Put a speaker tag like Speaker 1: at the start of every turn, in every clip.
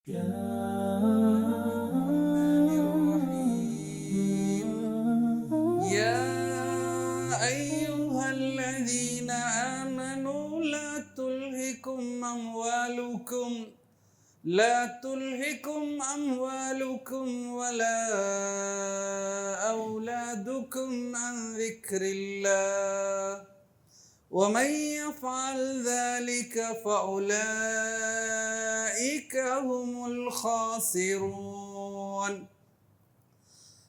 Speaker 1: يا أيها الذين آمنوا لا تلهكم أموالكم ولا أولادكم عن ذكر الله ومن يفعل ذلك فأولئك هم الخاسرون.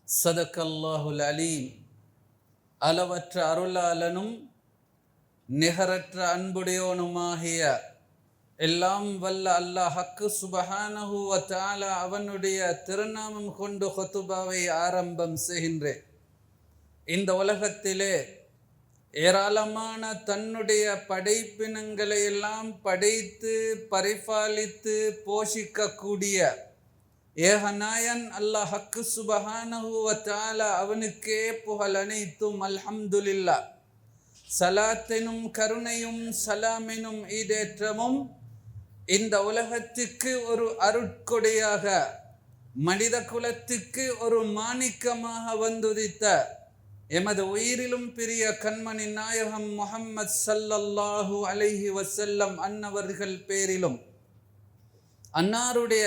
Speaker 1: صدق الله العليم. அளவற்ற அருளாளனும் நிகரற்ற அன்புடையோனுமாகிய எல்லாம் வல்ல அல்லாஹ்க்கு சுப்ஹானஹு வ தஆலா அவனுடைய திருநாமம் கொண்டு ஹுதுபாவை ஆரம்பம் செய்கின்றேன். இந்த உலகத்திலே ஏராளமான தன்னுடைய படைப்பினங்களை எல்லாம் படைத்து பரிபாலித்து போஷிக்கக்கூடிய ஏகநாயன் அல்லாஹ்க்கு சுப்ஹானஹு வ தஆலா அவனுக்கே புகழ் அனைத்தும். அல்ஹம்துலில்லாஹ். சலாத்தினும் கருணையும் சலாமினும் ஈடேற்றமும் இந்த உலகத்துக்கு ஒரு அருட்கொடையாக மனித குலத்துக்கு ஒரு மாணிக்கமாக வந்துதித்த எமது உயிரிலும் பிரிய கண்மணி நாயகம் முஹம்மது ஸல்லல்லாஹு அலைஹி வஸல்லம் அன்னவர்கள் பேரிலும் அன்னாருடைய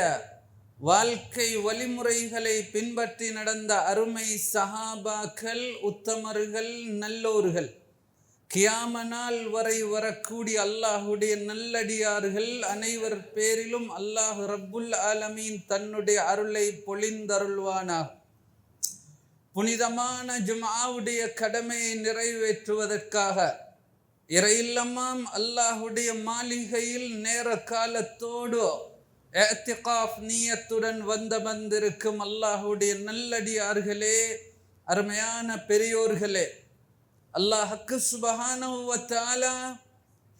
Speaker 1: வாழ்க்கை வழிமுறைகளை பின்பற்றி நடந்த அருமை சஹாபாக்கள், உத்தமர்கள், நல்லோர்கள், கியாம நாள் வரை வரக்கூடிய அல்லாஹுடைய நல்லடியார்கள் அனைவர் பேரிலும் அல்லாஹ் ரப்புல் ஆலமீன் தன்னுடைய அருளை பொழிந்தருள்வானாக. புனிதமான ஜும்ஆவுடைய கடமையை நிறைவேற்றுவதற்காக இறையில்லமாம் அல்லாஹுடைய மாளிகையில் நேர காலத்தோடு இஅ்திகாஃப் நியத்துடன் வந்திருக்கும் அல்லாஹுடைய நல்லடியார்களே, அருமையான பெரியோர்களே, அல்லாஹ்க்கு சுப்ஹானஹு வ தஆலா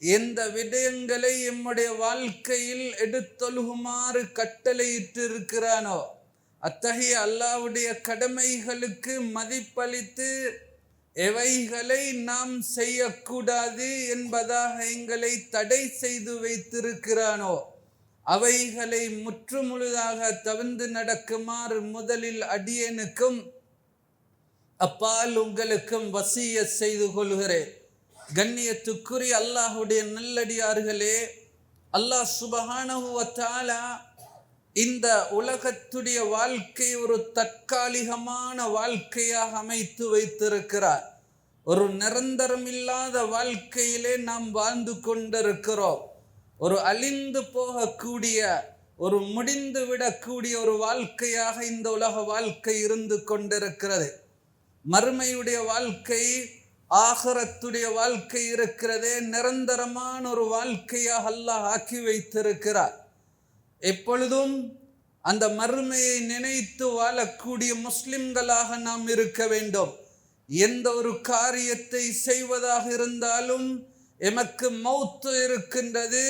Speaker 1: எந்த விடயங்களை எம்முடைய வாழ்க்கையில் எடுத்தொழுகுமாறு கட்டளையிட்டு இருக்கிறானோ அத்தகைய அல்லாஹ்வுடைய கடமைகளுக்கு மதிப்பளித்து எவைகளை நாம் செய்யக்கூடாது என்பதாக எங்களை தடை செய்து வைத்திருக்கிறானோ அவைகளை முற்றுமுழுதாக தவிர்த்து நடக்குமாறு முதலில் அடியேனுக்கும் அப்பால் உங்களுக்கும் வசியத் செய்து கொள்கிறேன். கண்ணியத்துக்குரிய அல்லாஹுடைய நல்லடியார்களே, அல்லாஹ் சுப்ஹானஹு வ தஆலா இந்த உலகத்துடைய வாழ்க்கை ஒரு தற்காலிகமான வாழ்க்கையாக அமைத்து வைத்திருக்கிறார். ஒரு நிரந்தரம் இல்லாத வாழ்க்கையிலே நாம் வாழ்ந்து கொண்டிருக்கிறோம். ஒரு அழிந்து போகக்கூடிய, ஒரு முடிந்து விடக்கூடிய ஒரு வாழ்க்கையாக இந்த உலக வாழ்க்கை இருந்து கொண்டிருக்கிறது. மறுமையுடைய வாழ்க்கை, ஆகிரத்துடைய வாழ்க்கை இருக்கிறதே, நிரந்தரமான ஒரு வாழ்க்கையாக அல்லாஹ் ஆக்கி வைத்திருக்கிறார். எப்பொழுதும் அந்த மறுமையை நினைத்து வாழக்கூடிய முஸ்லிம்களாக நாம் இருக்க வேண்டும். எந்த ஒரு காரியத்தை செய்வதாக இருந்தாலும் எமக்கு மௌத்து இருக்கின்றது.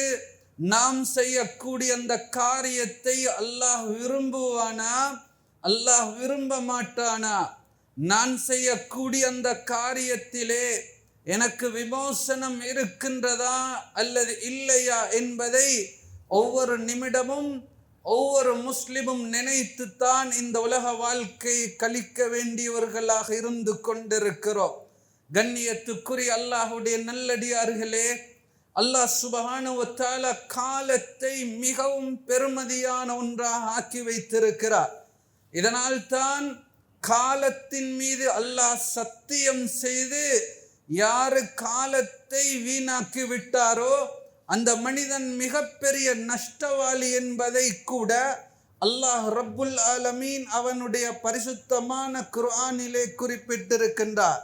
Speaker 1: நாம் செய்யக்கூடிய அந்த காரியத்தை அல்லாஹ் விரும்புவானா, அல்லாஹ் விரும்ப மாட்டானா? நான் செய்யக்கூடிய அந்த காரியத்திலே எனக்கு விமோசனம் இருக்கின்றதா அல்லது இல்லையா என்பதை ஒவ்வொரு நிமிடமும் ஒவ்வொரு முஸ்லிமும் நினைத்துத்தான் இந்த உலக வாழ்க்கையை கழிக்க வேண்டியவர்களாக இருந்து கொண்டிருக்கிறோம். கண்ணியத்துக்குரிய அல்லாஹுடைய நல்லடியார்களே, அல்லாஹ் சுப்ஹானஹு வ தஆலா காலத்தை மிகவும் பெருமதியான ஒன்றாக ஆக்கி வைத்திருக்கிறார். இதனால் தான் காலத்தின் மீது அல்லாஹ் சத்தியம் செய்து யாரு காலத்தை வீணாக்கி விட்டாரோ அந்த மனிதன் மிகப்பெரிய நஷ்டவாளி என்பதை கூட அல்லாஹ் ரப்புல் ஆலமீன் அவனுடைய பரிசுத்தமான குர்ஆனிலே குறிப்பிட்டிருக்கின்றார்.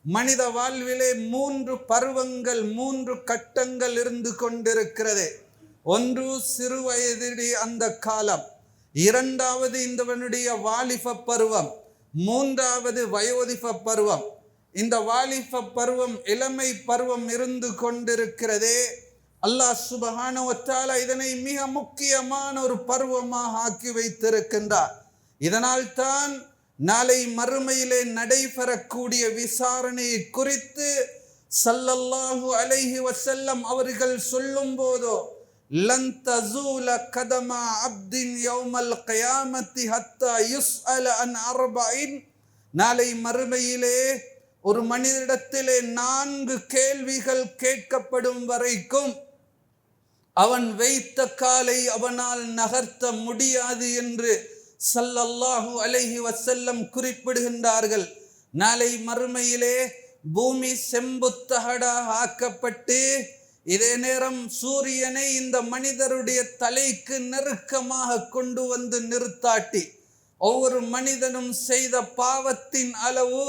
Speaker 1: மனித வாழ்விலே 3 பருவங்கள், 3 கட்டங்கள் இருந்து கொண்டிருக்கிறது. ஒன்று சிறு வயதுடைய அந்த காலம், இரண்டாவது இந்தவனுடைய வாலிப பருவம், மூன்றாவது வயோதிப பருவம். இந்த வாலிப பருவம், இளமை பருவம் இருந்து கொண்டிருக்கிறதே, அல்லாஹ் சுப்ஹானஹு வ தஆலா இதனை மிக முக்கியமான ஒரு பருவமாக ஆக்கி வைத்திருக்கின்றார். இதனால் தான் நாளை மறுமையிலே நடைபெறக்கூடிய விசாரணையை குறித்து ஸல்லல்லாஹு அலைஹி வஸல்லம் அவர்கள் சொல்லும் போதோ லன் தஸூல கதம அப்தின் யௌமல் கியாமத்தி ஹத்தா யுஸ்அல அன் அர்பஇன். நாளை மறுமையிலே ஒரு மனிதனிடத்திலே 4 கேள்விகள் கேட்கப்படும் வரைக்கும் அவன் வைத்த காலை அவனால் நகர்த்த முடியாது என்று ஸல்லல்லாஹு அலைஹி வஸல்லம் குறிப்பிடுகின்றார்கள். நாளை மறுமையிலே பூமி செம்புத்தகடாக ஆக்கப்பட்டு இதே நேரம் சூரியனை இந்த மனிதருடைய தலைக்கு நெருக்கமாக கொண்டு வந்து நிறுத்தாட்டி ஒவ்வொரு மனிதனும் செய்த பாவத்தின் அளவு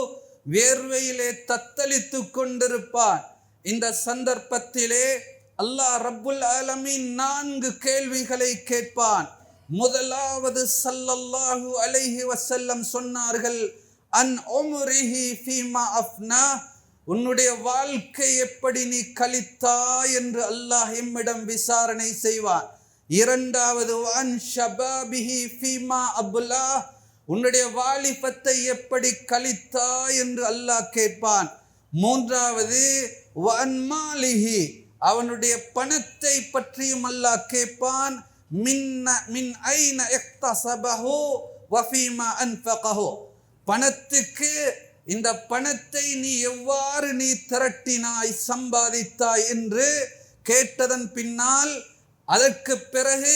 Speaker 1: வேர்வையிலே தத்தளித்து கொண்டிருப்பான். இந்த சந்தர்ப்பத்திலே அல்லாஹ் ரப்புல் ஆலமீன் 4 கேள்விகளை கேட்பான். முதலாவது ஸல்லல்லாஹு அலைஹி வஸல்லம் சொன்னார்கள், அன் உம்ரிஹி ஃபீமா அஃப்னா. உன்னுடைய வாழ்க்கை எப்படி நீ கழித்தாய் என்று அல்லாஹ் எம்மிடம் விசாரணை செய்வான். இரண்டாவது அன் ஷபாபிஹி ஃபீமா அப்லா. உன்னுடைய வாலிபத்தை எப்படி கழித்தாய் என்று அல்லாஹ் கேட்பான். மூன்றாவது வன் மாலிஹி, அவனுடைய பணத்தை பற்றியும் அல்லாஹ் கேட்பான். மின் ஐன இக்தஸபஹு வ ஃபீமா அன்ஃபகஹு. பணத்துக்கு இந்த பணத்தை நீ எவ்வாறு நீ திரட்டினாய், சம்பாதித்தாய் என்று கேட்டதன் பின்னால் அதற்கு பிறகு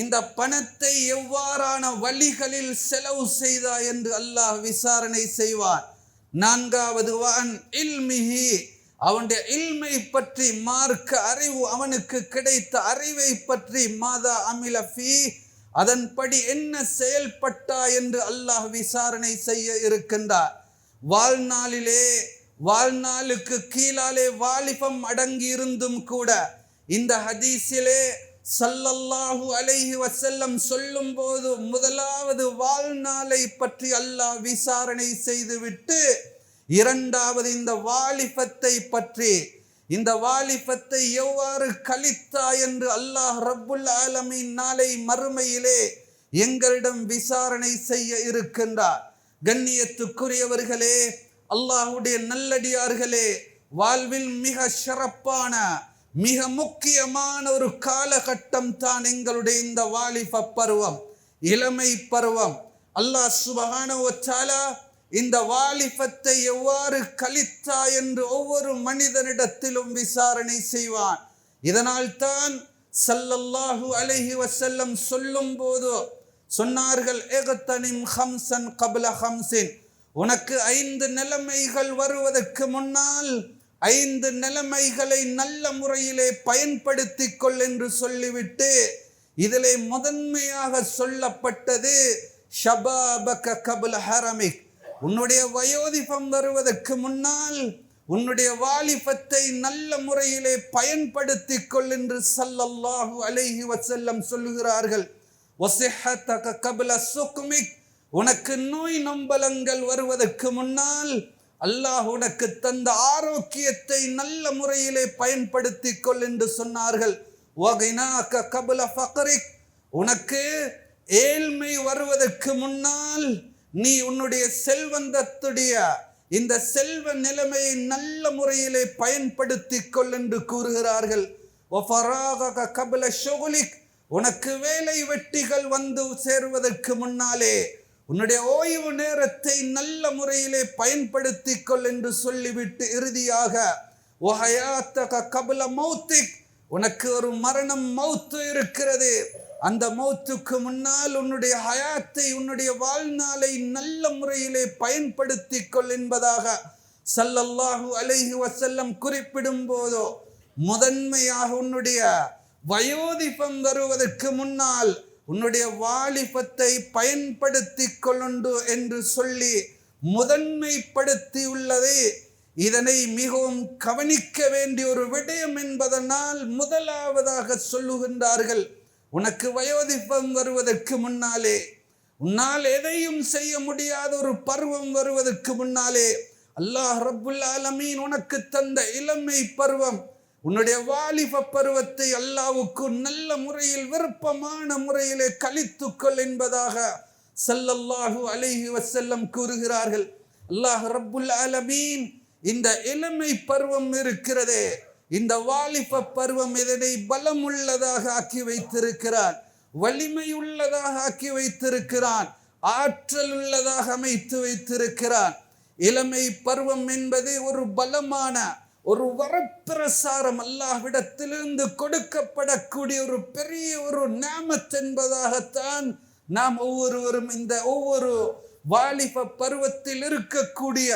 Speaker 1: இந்த பணத்தை எவ்வாறான வழிகளில் செலவு செய்தாய் என்று அல்லாஹ் விசாரணை செய்வான். நான்காவது வன் இல்மிஹி, அவனுடைய இல்மை பற்றி, மார்க்க அறிவு, அவனுக்கு கிடைத்த அறிவை பற்றி, மாதா அமில ஃபீ, அதன்படி என்ன செயல்பட்டா என்று அல்லாஹ் விசாரணை செய்ய இருக்கின்றார். வாழ்நாளுக்கு கீழாலே வாலிபம் அடங்கி இருந்தும் கூட இந்த ஹதீஸிலே ஸல்லல்லாஹு அலைஹி வஸல்லம் சொல்லும் போது முதலாவது வாழ்நாளை பற்றி அல்லாஹ் விசாரணை செய்துவிட்டு இரண்டாவது இந்த வாலிபத்தை பற்றி, இந்த வாலிபத்தை எவ்வாறு கழித்தா என்று அல்லாஹ் ரப்புல் ஆலமீன் நாளை மறுமையிலே எங்களிடம் விசாரணை செய்ய இருக்கின்றார். கண்ணியத்துக்குரியவர்களே, அல்லாஹ்வுடைய நல்லடியார்களே, வாழ்வில் மிக சிறப்பான மிக முக்கியமான ஒரு காலகட்டம் தான் எங்களுடைய இந்த வாலிப பருவம், இளமை பருவம். அல்லாஹ் சுப்ஹானஹு வ தஆலா இந்த வாலிபத்தை எவ்வாறு கழித்தா என்று ஒவ்வொரு மனிதனிடத்திலும் விசாரணை செய்வான். இதனால் தான் ஸல்லல்லாஹு அலைஹி வஸல்லம் சொல்லும் போது சொன்னார்கள், இக்தனிம் ஹம்ஸன் கப்ல ஹம்ஸின். உனக்கு 5 நிலைமைகள் வருவதற்கு முன்னால் 5 நிலைமைகளை நல்ல முறையிலே பயன்படுத்தி கொள் என்று சொல்லிவிட்டு இதிலே முதன்மையாக சொல்லப்பட்டது ஷபாபக கப்ல ஹரமிக். உன்னுடைய வயோதிபம் வருவதற்கு முன்னால் உன்னுடைய வாலிபத்தை நல்ல முறையிலே பயன்படுத்தி கொள் என்று ஸல்லல்லாஹு அலைஹி வஸல்லம் சொல்லுகிறார்கள். வஸிஹ்ஹதக கப்ல சுக்மிக். உனக்கு நோய் நம்பலங்கள் வருவதற்கு முன்னால் அல்லாஹ் உனக்கு தந்த ஆரோக்கியத்தை நல்ல முறையிலே பயன்படுத்தி கொள் என்று சொன்னார்கள். வகினாக கப்ல ஃபக்ரிக். உனக்கு ஏழ்மை வருவதற்கு முன்னால் நீ உன்னுடைய செல்வந்தத்துடைய இந்த செல்வ நிலைமையை நல்ல முறையிலே பயன்படுத்தி கொள் என்று கூறுகிறார்கள். வஃபராக கப்ல ஷுகுலிக். உனக்கு வேலை வெட்டிகள் வந்து சேருவதற்கு முன்னாலே உன்னுடைய ஓய்வு நேரத்தை நல்ல முறையிலே பயன்படுத்தி கொள் என்று சொல்லிவிட்டு இறுதியாக வஹயாத்தக கப்ல மௌத்திக். உனக்கு ஒரு மரணம், மௌத்து இருக்கிறது. அந்த மௌத்துக்கு முன்னால் உன்னுடைய ஹயாத்தை, உன்னுடைய வாழ்நாளை நல்ல முறையிலே பயன்படுத்தி கொள் என்பதாக ஸல்லல்லாஹு அலைஹி வஸல்லம் குறிப்பிடும் போதோ முதன்மையாக உன்னுடைய வயோதிபம் வருவதற்கு முன்னால் உன்னுடைய வாலிபத்தை பயன்படுத்தி கொள்ளுண்டு என்று சொல்லி முதன்மைப்படுத்தி உள்ளது. இதனை மிகவும் கவனிக்க வேண்டிய ஒரு விடயம் என்பதனால் முதலாவதாக சொல்லுகின்றார்கள், உனக்கு வயோதிபம் வருவதற்கு முன்னாலே, உன்னால் எதையும் செய்ய முடியாத ஒரு பருவம் வருவதற்கு முன்னாலே அல்லாஹ் ரப்புல் ஆலமீன் உனக்கு தந்த இளமை பருவம், உன்னுடைய வாலிப பருவத்தை அல்லாஹ்வுக்கு நல்ல முறையில் விருப்பமான முறையிலே கழித்துக்கொள் என்பதாக ஸல்லல்லாஹு அலைஹி வஸல்லம் கூறுகிறார்கள். அல்லாஹ் ரப்புல் ஆலமீன் இந்த இளமை பருவம் இருக்கிறதே, இந்த வாலிப பருவம் இதனை பலமுள்ளதாக ஆக்கி வைத்திருக்கிறான், வலிமையுள்ளதாக ஆக்கி வைத்திருக்கிறான், ஆற்றல் உள்ளதாக அமைத்து வைத்திருக்கிறான். இளமை பருவம் என்பது ஒரு பலமான ஒரு வரப்பிரசாரம், அல்லாஹ்விடத்திலிருந்து கொடுக்கப்படக்கூடிய ஒரு பெரிய ஒரு நிஅமத் என்பதாகத்தான் நாம் ஒவ்வொருவரும் இந்த ஒவ்வொரு வாலிப பருவத்தில் இருக்கக்கூடிய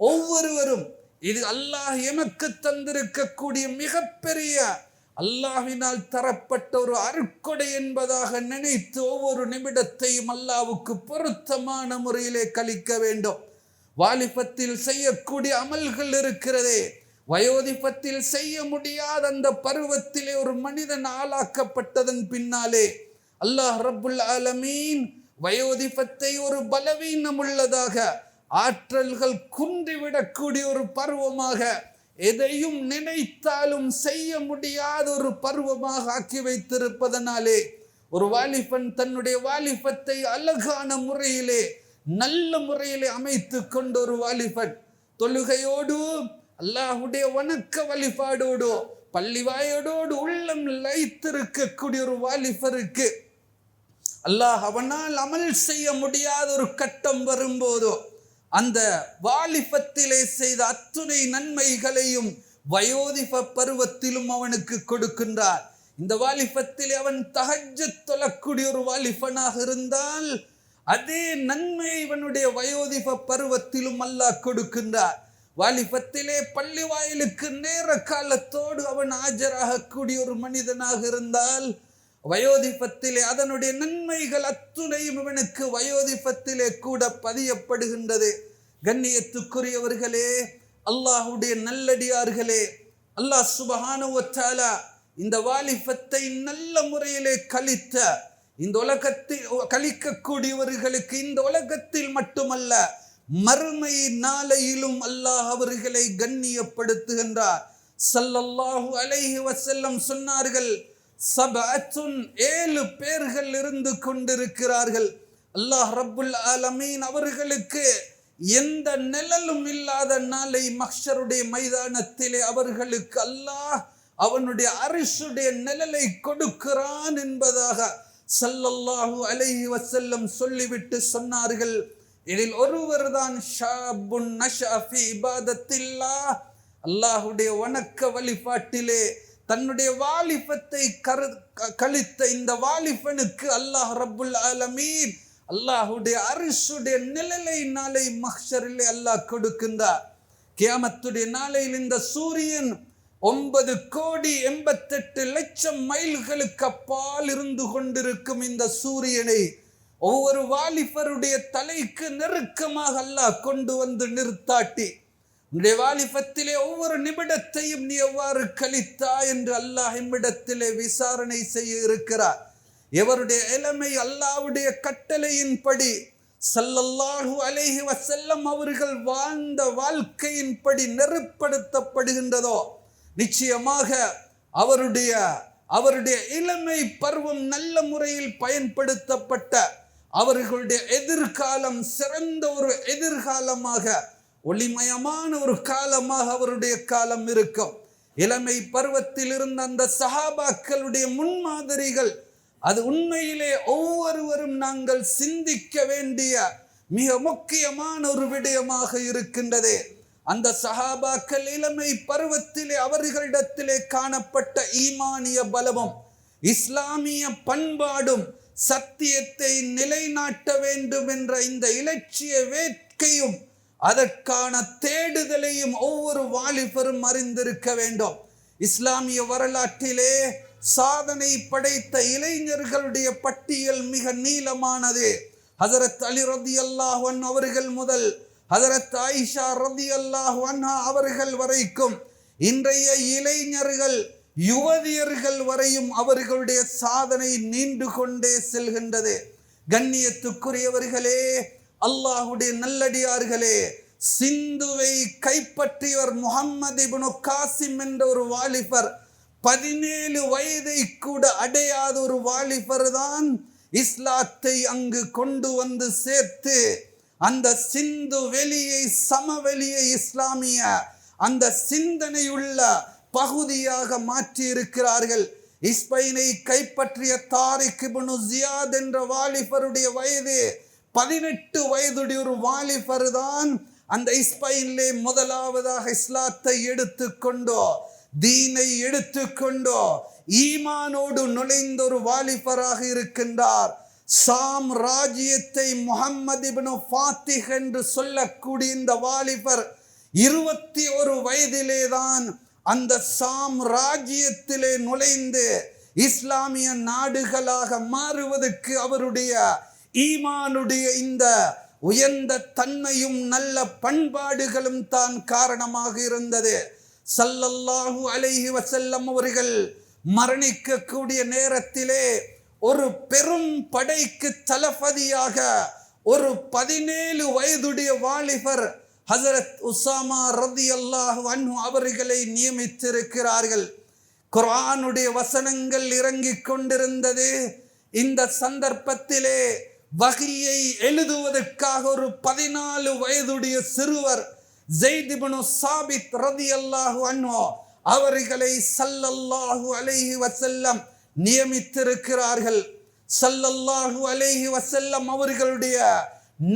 Speaker 1: ஒவ்வொருவரும் இது அல்லாஹ் எமக்கு தந்திருக்கக்கூடிய மிகப்பெரிய அல்லாஹ்வினால் தரப்பட்ட ஒரு அருட்கொடை என்பதாக நினைத்து ஒவ்வொரு நிமிடத்தையும் அல்லாஹ்வுக்கு பொருத்தமான முறையிலே கழிக்க வேண்டும். வாலிபத்தில் செய்யக்கூடிய அமல்கள் இருக்கிறதே, வயோதிபத்தில் செய்ய முடியாத அந்த பருவத்திலே ஒரு மனிதன் ஆளாக்கப்பட்டதன் பின்னாலே அல்லாஹ் ரப்புல் ஆலமீன் வயோதிபத்தை ஒரு பலவீனம் உள்ளதாக, ஆற்றல்கள் குன்றிவிடக்கூடிய ஒரு பருவமாக, எதையும் நினைத்தாலும் செய்ய முடியாத ஒரு பருவமாக ஆக்கி வைத்திருப்பதனாலே ஒரு வாலிபன் தன்னுடைய வாலிபத்தை அழகான முறையிலே நல்ல முறையிலே அமைத்து கொண்ட ஒரு வாலிபன் தொழுகையோடு அல்லாஹ்வுடைய வணக்க வழிபாடோடு பள்ளிவாயோடு உள்ளம் லயித்திருக்கக்கூடிய ஒரு வாலிபருக்கு அல்லாஹ் அவனால் அமல் செய்ய முடியாத ஒரு கட்டம் வரும்போதோ அந்த வாலிபத்திலே செய்த அத்துணை நன்மைகளையும் வயோதிப பருவத்திலும் அவனுக்கு கொடுக்கின்றார். இந்த வாலிபத்திலே அவன் தஹஜ்ஜத் தொழக்கூடிய ஒரு வாலிபனாக இருந்தால் அதே நன்மை இவனுடைய வயோதிப பருவத்திலும் அல்லாஹ் கொடுக்கின்றார். வாலிபத்திலே பள்ளி வாயிலுக்கு நேர காலத்தோடு அவன் ஆஜராகக்கூடிய ஒரு மனிதனாக இருந்தால் வயோதிபத்திலே அதனுடைய நன்மைகள் அத்துணையும் இவனுக்கு வயோதிபத்திலே கூட பதியப்படுகின்றது. கண்ணியத்துக்குரியவர்களே, அல்லாஹ்வுடைய நல்லடியார்களே, அல்லாஹ் சுப்ஹானஹு வ தஆலா இந்த வாலிபத்தை நல்ல முறையிலே கழித்த இந்த உலகத்தில் கழிக்கக்கூடியவர்களுக்கு இந்த உலகத்தில் மட்டுமல்ல மறுமை நாளையிலும் அல்லாஹ் அவர்களை கண்ணியப்படுத்துகின்றார். ஸல்லல்லாஹு அலைஹி வஸல்லம் சொன்னார்கள், சபஅத்துன் 7 பேர்கள் இருந்து கொண்டிருக்கிறார்கள். அல்லாஹ் ரப்புல் ஆலமீன் அவர்களுக்கு எந்த நிழலும் இல்லாத நாளை மஹ்ஷருடைய மைதானத்திலே அவர்களுக்கு அல்லாஹ் அவனுடைய அரிஷுடைய நிழலை கொடுக்கிறான் என்பதாக ஸல்லல்லாஹு அலைஹி வஸல்லம் சொல்லிவிட்டு சொன்னார்கள், இதில் ஒருவர் தான் ஷாபுன் நஷஅ ஃபீ இபாதத்தில்லாஹ், அல்லாஹ்வுடைய வணக்க வழிபாட்டிலே தன்னுடைய வாலிபத்தை கழித்த இந்த வாலிபனுக்கு அல்லாஹ் ரப்புல் ஆலமீன் அல்லாஹ்வுடைய அரிஷுடைய நிழலை நாளை மஹ்ஷரிலே அல்லாஹ் கொடுக்கின்றார். கியாமத்துடைய நாளையில் இந்த சூரியன் 9,88,00,000 மைல்களுக்கு அப்பால் இருந்து கொண்டிருக்கும் இந்த சூரியனை ஒவ்வொரு வாலிபருடைய தலைக்கு நெருக்கமாக அல்லாஹ் கொண்டு வந்து நிறுத்தாட்டி, உன்னுடைய வாலிபத்திலே ஒவ்வொரு நிமிடத்தையும் நீ எவ்வாறு கழித்தா என்று அல்லாஹ் நம்மிடத்திலே விசாரணை செய்ய இருக்கிறார். எவருடைய இளமை அல்லாஹ்வுடைய கட்டளையின்படி ஸல்லல்லாஹு அலைஹி வஸல்லம் அவர்கள் வாழ்ந்த வாழ்க்கையின்படி நெருப்படுத்தப்படுகின்றதோ நிச்சயமாக அவருடைய இளமை பருவம் நல்ல முறையில் பயன்படுத்தப்பட்ட அவர்களுடைய எதிர்காலம் சிறந்த ஒரு எதிர்காலமாக ஒளிமயமான ஒரு காலமாக அவருடைய காலம் இருக்கும். இளமை பருவத்தில் இருந்த அந்த சஹாபாக்களுடைய முன்மாதிரிகள் அது உண்மையிலே ஒவ்வொருவரும் நாங்கள் சிந்திக்க வேண்டிய மிக முக்கியமான ஒரு விடயமாக இருக்கின்றது. அந்த சஹாபாக்கள் இளமை பருவத்திலே அவர்களிடத்திலே காணப்பட்ட ஈமானிய பலமும் இஸ்லாமிய பண்பாடும் சத்தியத்தை நிலைநாட்ட வேண்டும் என்ற இந்த இலட்சிய வேட்கையும் அதற்கான தேடுதலையும் ஒவ்வொரு வாலிபரும் அறிந்திருக்க வேண்டும். இஸ்லாமிய வரலாற்றிலே சாதனை படைத்த இளைஞர்களுடைய பட்டியல் மிக நீளமானது. ஹஜரத் அலி ரலியல்லாஹு அன்ஹு அவர்கள் முதல் ஹஜரத் ஆயிஷா ரலியல்லாஹு அன்ஹா அவர்கள் வரைக்கும் இன்றைய இளைஞர்கள் யுவதியர்கள் வரையும் அவர்களுடைய சாதனை நீண்டு கொண்டே செல்கின்றது. கண்ணியத்துக்குரியவர்களே, அல்லாஹ்வுடைய நல்லடியார்களே, சிந்துவை கைப்பற்றியவர் முஹம்மது இப்னு காசிம் என்ற ஒரு வாலிபர் 17 வயதை கூட அடையாத ஒரு வாலிபர் தான் இஸ்லாத்தை அங்கு கொண்டு வந்து சேர்த்து அந்த சிந்து வெளியை சமவெளியை இஸ்லாமிய அந்த சிந்தனையுள்ள பகுதியாக மாற்றி இருக்கிறார்கள். ஸ்பெயினை கைப்பற்றிய தாரிக் இப்னு ஜியாத் என்ற வாலிபருடைய வயது 18 வயதுடைய ஒரு வாலிபர் தான் அந்த ஸ்பெயினிலே முதலாவதாக இஸ்லாத்தை எடுத்துக்கொண்டோ, தீனை எடுத்துக்கொண்டோ, ஈமானோடு நுழைந்த ஒரு வாலிபராக இருக்கின்றார். சாம் ராஜ்யத்தை முஹம்மது இப்னு ஃபாத்திஹ் என்று சொல்லக்கூடிய இந்த வாலிபர் 21 வயதிலே தான் அந்த சாம் ராஜ்யத்திலே நுழைந்து இஸ்லாமிய நாடுகளாக மாறுவதற்கு அவருடைய ஈமானுடைய இந்த உயர்ந்த தன்மையும் நல்ல பண்பாடுகளும் தான் காரணமாக இருந்தது. ஸல்லல்லாஹு அலைஹி வஸல்லம் அவர்கள் மரணிக்கக்கூடிய நேரத்திலே ஒரு பெரும் படைக்கு தளபதியாக ஒரு 17 வயதுடைய வாலிபர் ஹஸரத் உஸாமா ரலியல்லாஹு அன்ஹு அவர்களை நியமித்திருக்கிறார்கள். குர்ஆனுடைய வசனங்கள் இறங்கிக் கொண்டிருந்தது. இந்த சந்தர்ப்பத்திலே வஹியை எழுதுவதற்காக ஒரு 14 வயதுடைய சிறுவர் ஸைத் இப்னு சாபித் ரலியல்லாஹு அன்ஹு அவர்களை ஸல்லல்லாஹு அலைஹி வஸல்லம் நியமித்திருக்கிறார்கள். ஸல்லல்லாஹு அலைஹி வஸல்லம் அவர்களுடைய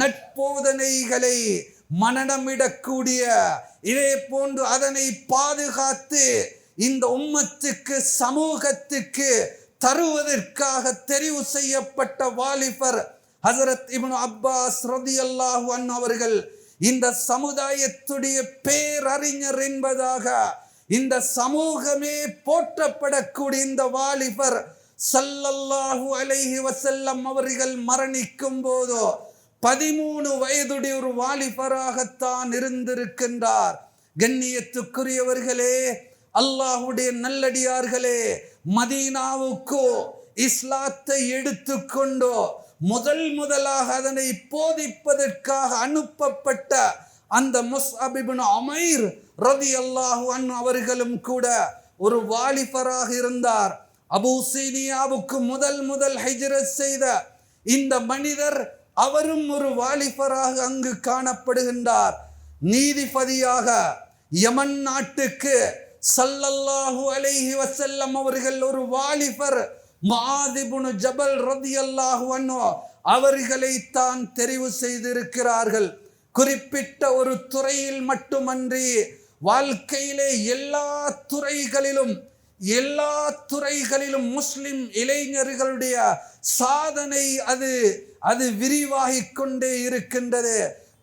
Speaker 1: நட்போதனைகளை மனனமிடக்கூடிய, இதே போன்று அதனை பாதுகாத்து இந்த உம்மத்துக்கு சமூகத்துக்கு தருவதற்காக தெரிவு செய்யப்பட்ட வாலிபர் ஹஸரத் இப்னு அப்பாஸ் ரலியல்லாஹு அன்ஹு அவர்கள் இந்த சமுதாயத்துடைய பேரறிஞர் என்பதாக இந்த சமூகமே போற்றப்படக்கூடிய இந்த வாலிபர் ஸல்லல்லாஹு அலைஹி வஸல்லம் அவர்கள் மரணிக்கும் போது 13 வயதுடைய ஒரு வாலிபராகத்தான் இருந்திருக்கின்றார். கண்ணியத்துக்குரியவர்களே, அல்லாஹ்வுடைய நல்லடியார்களே, மதீனாவுக்கு இஸ்லாத்தை எடுத்துக்கொண்டோ முதலாக அதனை போதிப்பதற்காக அனுப்பப்பட்ட அந்த முஸ்அப் இப்னு உமைர் ரலியல்லாஹு அன்ஹு அவர்களும் கூட ஒரு வாலிபராக இருந்தார். அபூசீனியாவுக்கு முதல் ஹிஜ்ரத் செய்த இந்த மனிதர் அவரும் ஒரு வாலிபராக அங்கு காணப்படுகின்றார். நீதிபதியாக யமன் நாட்டுக்கு ஸல்லல்லாஹு அலைஹி வஸல்லம் அவர்கள் ஒரு வாலிபர் முஆத் இப்னு ஜபல் ரலியல்லாஹு அன்ஹு அவர்களை தான் தெரிவு செய்திருக்கிறார்கள். குறிப்பிட்ட ஒரு துறையில் மட்டுமன்றி வாழ்க்கையிலே எல்லா துறைகளிலும் முஸ்லிம் இளைஞர்களுடைய சாதனை அது விரிவாகிக் கொண்டே இருக்கின்றது.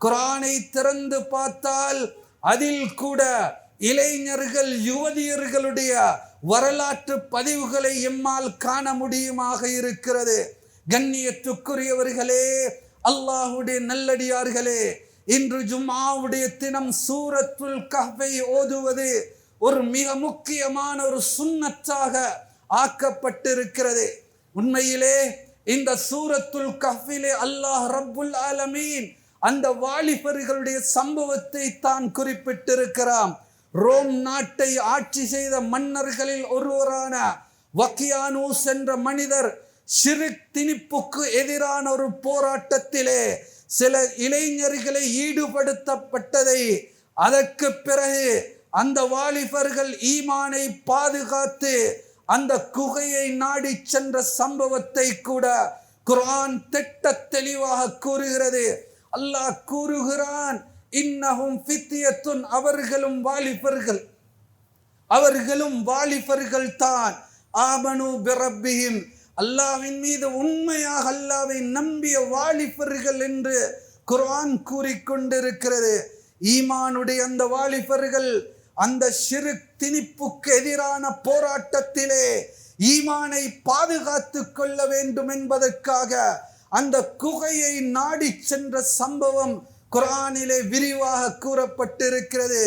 Speaker 1: குர்ஆனை திறந்து பார்த்தால் அதில் கூட இளைஞர்கள் யுவதியர்களுடைய வரலாற்று பதிவுகளை எம்மால் காண முடியுமாக இருக்கிறது. கண்ணியத்துக்குரியவர்களே, அல்லாஹ்வுடைய நல்லடியார்களே, இன்று ஜும்ஆவுடைய தினம் சூரத்துல் கஹ்ஃபை ஓதுவது ஒரு மிக முக்கியமான ஒரு சுன்னத்தாக ஆக்கப்பட்டிருக்கிறது. உண்மையிலே இந்த சூரத்துல் கஹ்ஃபிலே அல்லாஹ் ரப்புல் ஆலமீன் அந்த வாலிபர்களுடைய சம்பவத்தை தான் குறிப்பிட்டிருக்கிறான். ரோம் நாட்டை ஆட்சி செய்த மன்னர்களில் ஒருவரான வக்கியானூஸ் என்ற மனிதர் ஷிர்க் திணிப்புக்கு எதிரான ஒரு போராட்டத்திலே சில இளைஞர்களை ஈடுபடுத்தப்பட்டதை, அதற்கு பிறகு அந்த வாலிபர்கள் ஈமானை பாதுகாத்து அந்த குகையை நாடி சென்ற சம்பவத்தை கூட குர்ஆன் திட்ட தெளிவாக கூறுகிறது. அல்லாஹ் கூறுகிறான், இன்னஹும் ஃபித்யத்துன், அவர்களும் வாலிபர்கள் தான், ஆமனு பிரப்பிஹிம், அல்லாஹ்வின் மீது உண்மையாக அல்லாஹ்வை நம்பிய வாலிபர்கள் என்று குர்ஆன் கூறிக்கொண்டிருக்கிறது. ஈமானுடைய அந்த வாலிபர்கள் அந்த ஷிர்க் திணிப்புக்கு எதிரான போராட்டத்திலே ஈமானை பாதுகாத்து கொள்ள வேண்டும் என்பதற்காக அந்த குகையை நாடி சென்ற சம்பவம் குர்ஆனிலே விரிவாக கூறப்பட்டிருக்கிறது.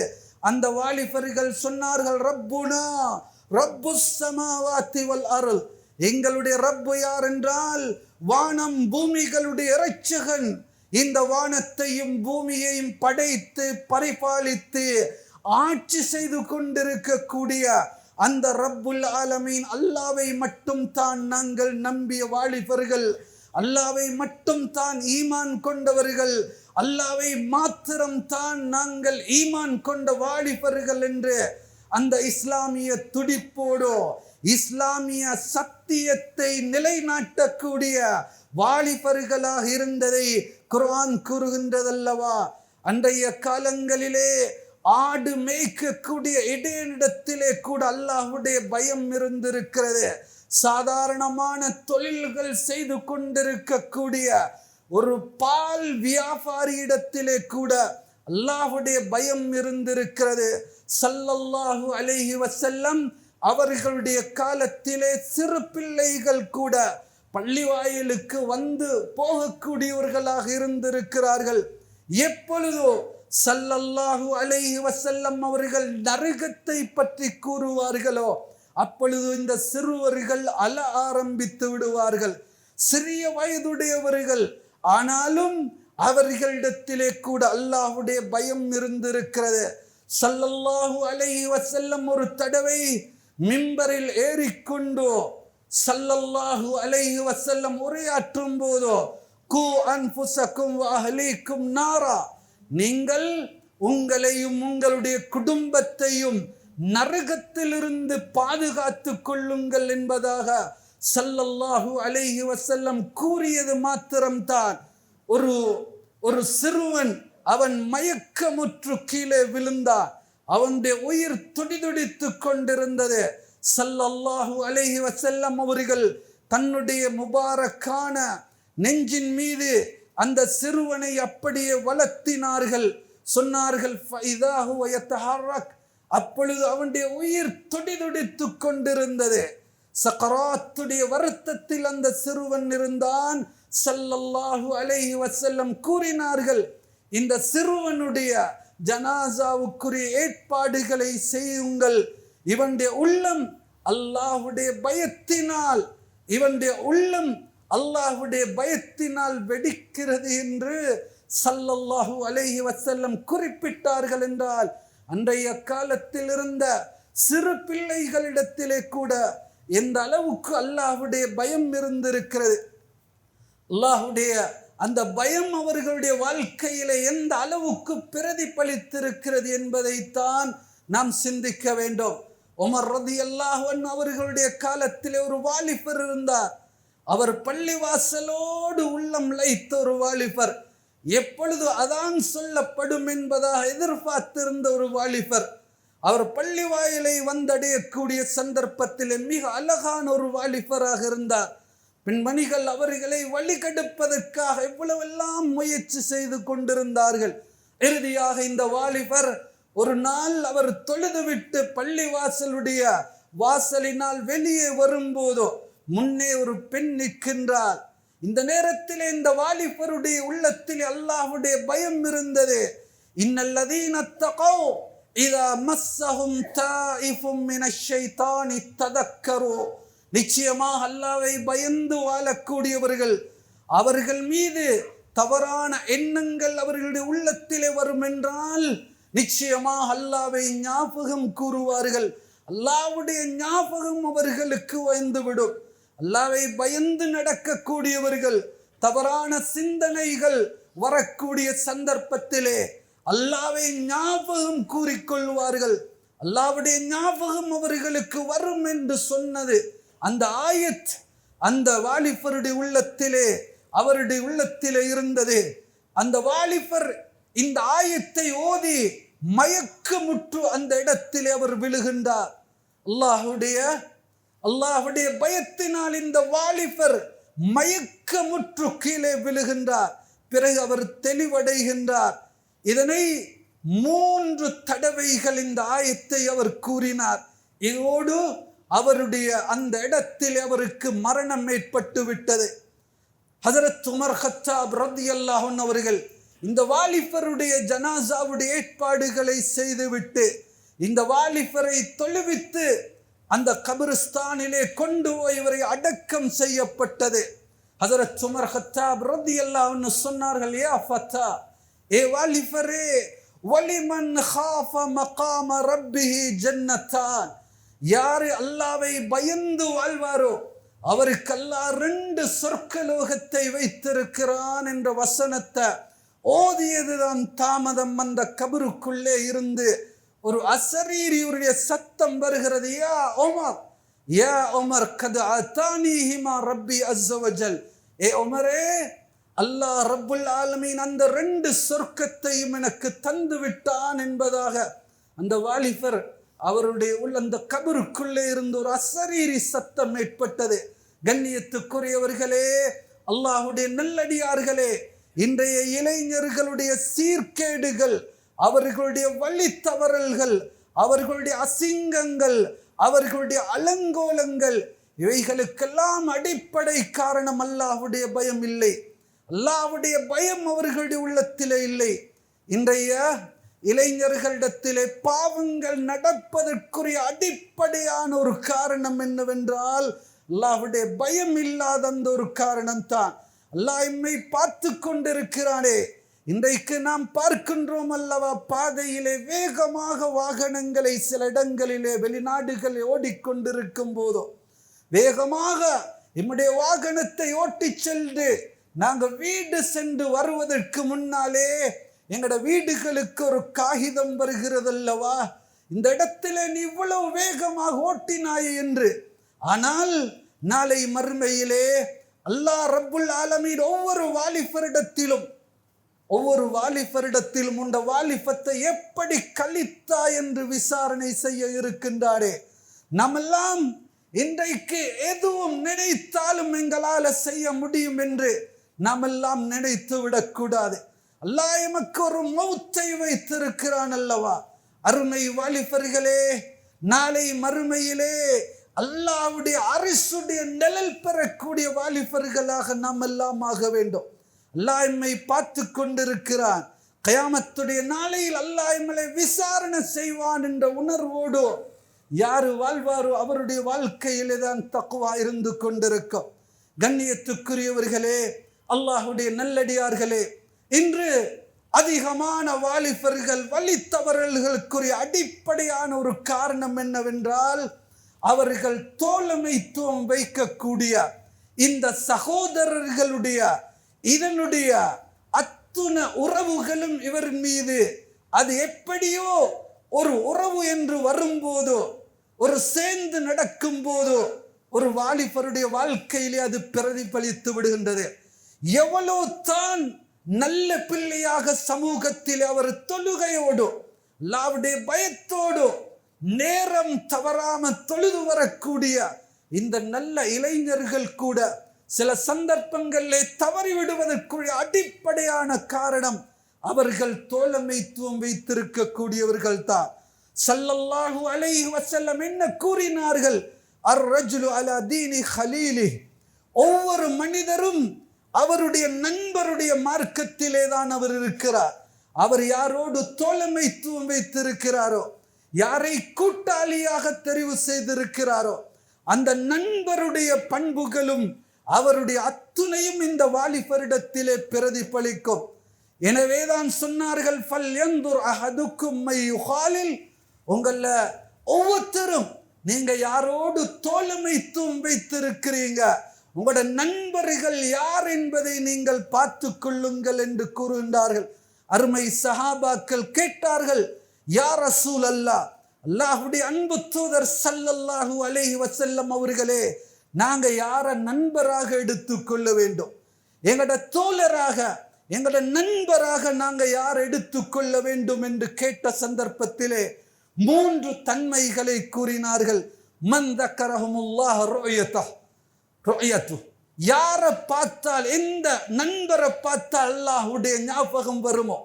Speaker 1: அந்த வாலிபர்கள் சொன்னார்கள், ரப்புனா ரப்புஸ் ஸமாவாத்தி வல் அர்ள், எங்களுடைய ரப்பு யார் என்றால் வானம் பூமிகளுடைய இரட்சகன். இந்த வானத்தையும் பூமியையும் படைத்து பரிபாலித்து ஆட்சி செய்து கொண்டிருக்கக்கூடிய அந்த ரப்புல் ஆலமீன் அல்லாஹ்வை மட்டும் தான் நாங்கள் நம்பிய வாலிபர்கள், அல்லாஹ்வை மட்டும் தான் ஈமான் கொண்டவர்கள், அல்லாஹ்வை மாத்திரம் தான் நாங்கள் ஈமான் கொண்ட வாலிபர்கள் என்று அந்த இஸ்லாமிய துடிப்போடு இஸ்லாமிய சத்தியத்தை நிலைநாட்டக்கூடிய வாலிபர்களாக இருந்ததை குர்ஆன் கூறுகின்றதல்லவா. அன்றைய காலங்களிலே ஆடு மேய்க்கக்கூடிய இடையிடத்திலே கூட அல்லாஹ்வுடைய பயம் இருந்திருக்கிறது. சாதாரணமான தொழில்கள் செய்து கொண்டிருக்கக்கூடிய ஒரு பால் வியாபாரியிடத்திலே கூட அல்லாஹ்வுடைய பயம் இருந்திருக்கிறது. ஸல்லல்லாஹு அலைஹி வஸல்லம் அவர்களுடைய காலத்திலே சிறு பிள்ளைகள் கூட பள்ளிவாயிலுக்கு வந்து போகக்கூடியவர்களாக இருந்திருக்கிறார்கள். எப்பொழுதோ ஸல்லல்லாஹு அலைஹி வஸல்லம் அவர்கள் நரகத்தை பற்றி கூறுவார்களோ அப்பொழுது இந்த சிறுவர்கள் அழ ஆரம்பித்து விடுவார்கள். சிறிய வயதுடையவர்கள், ஆனாலும் அவர்களிடத்திலே கூட அல்லாஹ்வுடைய பயம் இருந்திருக்கிறது. ஸல்லல்லாஹு அலைஹி வஸல்லம் ஒரு தடவை மிம்பரில் ஏறிக்கொண்டு ஸல்லல்லாஹு அலைஹி வஸல்லம் உரையாற்றும் போதோ கூ அன்ஃபுஸக்கும் வ அஹ்லீக்கும் நாரா, நீங்கள் உங்களையும் உங்களுடைய குடும்பத்தையும் நரகத்திலிருந்து பாதுகாத்து கொள்ளுங்கள் என்பதாக ஸல்லல்லாஹு அலைஹி வஸல்லம் கூறியது மாத்திரம்தான் ஒரு சிறுவன் அவன் மயக்கமுற்று கீழே விழுந்தான். அவனுடைய உயிர் துடிதுடித்து கொண்டிருந்தது. ஸல்லல்லாஹு அலைஹி வஸல்லம் அவர்கள் தன்னுடைய முபாரக்கான நெஞ்சின் மீது அந்த சிறுவனை அப்படியே வளர்த்தினார்கள். சொன்னார்கள் ஃபைதா ஹுவ யதஹர்ரக், அப்பொழுது அவனுடைய உயிர் துடிதுடித்து கொண்டிருந்தது. சக்கராத்துடைய வருத்தத்தில் அந்த சிறுவன் இருந்தான். ஸல்லல்லாஹு அலைஹி வஸல்லம் கூறினார்கள், இந்த சிறுவனுடைய ஜனாசாவுக்குரிய ஏற்பாடுகளை செய்யுங்கள். இவனுடைய உள்ளம் அல்லாஹ்வுடைய பயத்தினால் அல்லாஹ்வுடைய பயத்தினால் வெடிக்கிறது என்று ஸல்லல்லாஹு அலைஹி வஸல்லம் குறிப்பிட்டார்கள். என்றால் அன்றைய காலத்தில் இருந்த சிறு பிள்ளைகளிடத்திலே கூட எந்த அளவுக்கு அல்லாஹ்வுடைய பயம் இருந்திருக்கிறது, அல்லாஹ்வுடைய அந்த பயம் அவர்களுடைய வாழ்க்கையிலே எந்த அளவுக்கு பிரதிபலித்திருக்கிறது என்பதைத்தான் நாம் சிந்திக்க வேண்டும். உமர் ரலியல்லாஹு அன்ஹு அவர்களுடைய காலத்திலே ஒரு வாலிபர் இருந்தார். அவர் பள்ளிவாசலோடு உள்ளம் லயித்த ஒரு வாலிபர். எப்பொழுது அதான் சொல்லப்படும் என்பதாக எதிர்பார்த்திருந்த ஒரு வாலிபர். அவர் பள்ளி வாயிலை வந்தடையக்கூடிய சந்தர்ப்பத்தில் மிக அழகான ஒரு வாலிபராக இருந்தார். பெண்மணிகள் அவர்களை வழிகெடுப்பதற்காக எவ்வளவெல்லாம் முயற்சி செய்து கொண்டிருந்தார்கள். இறுதியாக இந்த வாலிபர் ஒரு நாள் அவர் தொழுதுவிட்டு பள்ளி வாசலினால் வெளியே வரும்போதோ முன்னே ஒரு பெண் நிற்கின்றார். இந்த நேரத்தில் இந்த வாலிபருடைய உள்ளத்தில் அல்லாஹ்வுடைய பயம் இருந்தது. இன்னல்லதீன தகவ் இதா மஸ்ஸஹும் தாயிஃபும் மினஷ் ஷைத்தானி ததக்கரு, நிச்சயமாக அல்லாஹ்வை பயந்து வாழக்கூடியவர்கள், அவர்கள் மீது தவறான எண்ணங்கள் அவர்களுடைய உள்ளத்திலே வரும் என்றால் நிச்சயமாக அல்லாஹ்வை ஞாபகம் கூறுவார்கள். அல்லாஹ்வுடைய ஞாபகம் அவர்களுக்கு வந்துவிடும். அல்லாஹ்வை பயந்து நடக்கக்கூடியவர்கள் தவறான சிந்தனைகள் வரக்கூடிய சந்தர்ப்பத்திலே அல்லாஹ்வை ஞாபகம் கூறிக்கொள்வார்கள். அல்லாஹ்வுடைய ஞாபகம் அவர்களுக்கு வரும் என்று சொன்னது அந்த ஆயத் அந்த வாலிபருடைய உள்ளத்திலே அவருடைய உள்ளத்திலே இருந்தது. அந்த வாலிபர் இந்த ஆயத்தை ஓதி மயக்கமுற்று அந்த இடத்திலே அவர் விழுகின்றார். அல்லாஹ்வுடைய பயத்தினால் இந்த வாலிபர் மயக்கமுற்று கீழே விழுகின்றார். பிறகு அவர் தெளிவடைகின்றார். இதனை 3 தடவைகள் இந்த ஆயத்தை அவர் கூறினார். இதோடு அவருடைய அந்த இடத்தில் அவருக்கு மரணம் ஏற்பட்டு விட்டது. ஹஜரத் உமர் கத்தாப் ரலியல்லாஹு அன்ஹு அவர்கள் இந்த வாலிபருடைய ஜனாசாவுடைய ஏற்பாடுகளை செய்துவிட்டு இந்த வாலிபரை தொழுவித்து அந்த கபிரிஸ்தானிலே கொண்டு போய் இவரை அடக்கம் செய்யப்பட்டது. ஹஜரத் உமர் கத்தாப் ரலியல்லாஹு அன்ஹு சொன்னார்கள், யா ஃபதா, ஏ வாலிபரே, வலிமன் காஃப மகாம ரப்பிஹி ஜன்னத்தான், யாரு அல்லாஹ்வை பயந்து வாழ்வாரோ அவருக்கு அல்லாஹ் 2 சொர்க்கலோகத்தை வைத்திருக்கிறான் என்ற வசனத்தை ஓதியதுதான் தாமதம் அந்த கபருக்குள்ளே இருந்து ஒரு அசரீரியுடைய சத்தம் வருகிறது. யா உமர் கத் ஆதானிஹிமா ரப்பி அஸ்ஸ வஜல். ஏ உமரே, அல்லாஹ் ரப்புல் ஆலமீன் அந்த 2 சொர்க்கத்தையும் எனக்கு தந்து விட்டான் என்பதாக அந்த வாலிபர் அவருடைய அந்த கபருக்குள்ளே இருந்து ஒரு அசரீரி சத்தம் ஏற்பட்டது. கண்ணியத்துக்குரியவர்களே, அல்லாஹ்வுடைய நல்லடியார்களே, இன்றைய இளைஞர்களுடைய சீர்கேடுகள், அவர்களுடைய வழி தவறல்கள், அவர்களுடைய அசிங்கங்கள், அவர்களுடைய அலங்கோலங்கள், இவைகளுக்கெல்லாம் அடிப்படை காரணம் அல்லாஹ்வுடைய பயம் இல்லை. அல்லாஹ்வுடைய பயம் அவர்களுடைய உள்ளத்திலே இல்லை. இன்றைய இளைஞர்களிடத்திலே பாவங்கள் நடப்பதற்குரிய அடிப்படையான ஒரு காரணம் என்னவென்றால் அல்லாஹ்வுடைய பயம் இல்லாத அந்த ஒரு காரணம் தான். அல்லாஹ் எம்மை பார்த்து கொண்டிருக்கிறானே. இன்றைக்கு நாம் பார்க்கின்றோம் அல்லவா, பாதையிலே வேகமாக வாகனங்களை சில இடங்களிலே வெளிநாடுகளில் ஓடிக்கொண்டிருக்கும் போதோ வேகமாக நம்முடைய வாகனத்தை ஓட்டி சென்று நாங்கள் வீடு சென்று வருவதற்கு முன்னாலே எங்களோட வீடுகளுக்கு ஒரு காகிதம் வருகிறது அல்லவா, இந்த இடத்துல நீ இவ்வளவு வேகமாக ஓட்டினாய் என்று. ஆனால் நாளை மறுமையிலே அல்லாஹ் ரப்புல் ஆலமீன் ஒவ்வொரு வாலிபரிடத்திலும் உண்ட வாலிபத்தை எப்படி கழித்தாய் என்று விசாரணை செய்ய இருக்கின்றாரே. நம்மெல்லாம் இன்றைக்கு எதுவும் நினைத்தாலும் எங்களால் செய்ய முடியும் என்று நாமெல்லாம் நினைத்து விடக்கூடாது. அல்லாஹ் எமக்கு ஒரு மௌத்தை வைத்திருக்கிறான் அல்லவா. அருமை வாலிபர்களே, நாளை மறுமையிலே அல்லாஹ்வுடைய அரிசுடைய நிழல் பெறக்கூடிய வாலிபர்களாக நாம் எல்லாம் ஆக வேண்டும். அல்லாஹ் எம்மை பார்த்து கொண்டிருக்கிறான். கயாமத்துடைய நாளையில் அல்லாஹ் எம்மை விசாரணை செய்வான் என்ற உணர்வோடு யாரு வாழ்வாரோ அவருடைய வாழ்க்கையிலே தான் தக்வா இருந்து கொண்டிருக்கும். கண்ணியத்துக்குரியவர்களே, அல்லாஹ்வுடைய நல்லடியார்களே, இன்று அதிகமான வாலிபர்கள் வழித்தவறல்களுக்குரிய அடிப்படையான ஒரு காரணம் என்னவென்றால் அவர்கள் தோழமைத்துவம் வைக்கக்கூடிய இந்த சகோதரர்களுடைய இதனுடைய அத்துண உறவுகளும் இவர் மீது அது எப்படியோ ஒரு உறவு என்று வரும்போதோ, ஒரு சேர்ந்து நடக்கும் போதோ ஒரு வாலிபருடைய வாழ்க்கையிலே அது பிரதிபலித்து விடுகின்றது. எவ்வளவு தான் நல்ல பிள்ளையாக சமூகத்தில் அவர் தொழுகையோடு அல்லாஹ்வுடைய பயத்தோடு நேரம் தவறாம தொழுது வரக்கூடிய இந்த நல்ல இளைஞர்கள் கூட சில சந்தர்ப்பங்களிலே தவறிவிடுவதற்குரிய அடிப்படையான காரணம் அவர்கள் தோழமைத்துவம் வைத்திருக்கக்கூடியவர்கள் தான். ஸல்லல்லாஹு அலைஹி வஸல்லம் என்ன கூறினார்கள்? அர்-ரஜுலு அலா தீனி ஹலீலி. ஒவ்வொரு மனிதரும் அவருடைய நண்பருடைய மார்க்கத்திலே தான் அவர் இருக்கிறார். அவர் யாரோடு தோழமைத்துவம் வைத்திருக்கிறாரோ, யாரை கூட்டாளியாக தெரிவு செய்திருக்கிறாரோ, அந்த நண்பருடைய பண்புகளும் அவருடைய அத்துணையும் இந்த வாலிபரிடத்திலே பிரதிபலிக்கும். எனவேதான் சொன்னார்கள், ஃபல் யன்துர் அஹதுக்கும் மை யுகாலில். உங்கள ஒவ்வொருத்தரும் நீங்க யாரோடு தோழமைத்துவம் வைத்திருக்கிறீங்க, உங்களோட நண்பர்கள் யார் என்பதை நீங்கள் பார்த்து கொள்ளுங்கள் என்று கூறுகின்றார்கள். அருமை சஹாபாக்கள் கேட்டார்கள், யா ரசூல் அல்லாஹ், அல்லாஹ்வுடைய அன்பு தூதர் ஸல்லல்லாஹு அலைஹி வஸல்லம் அவர்களே, நாங்க யார நண்பராக எடுத்துக்கொள்ள வேண்டும்? எங்களோட தோழராக, எங்களோட நண்பராக நாங்க யார் எடுத்துக்கொள்ள வேண்டும் என்று கேட்ட சந்தர்ப்பத்திலே 3 தன்மைகளை கூறினார்கள். மன் தக்கரஹுமுல்லாஹ் ருயத்து. யாரை பார்த்தால், எந்த நண்பரை பார்த்தால் அல்லாஹ்வுடைய ஞாபகம் வருமோ,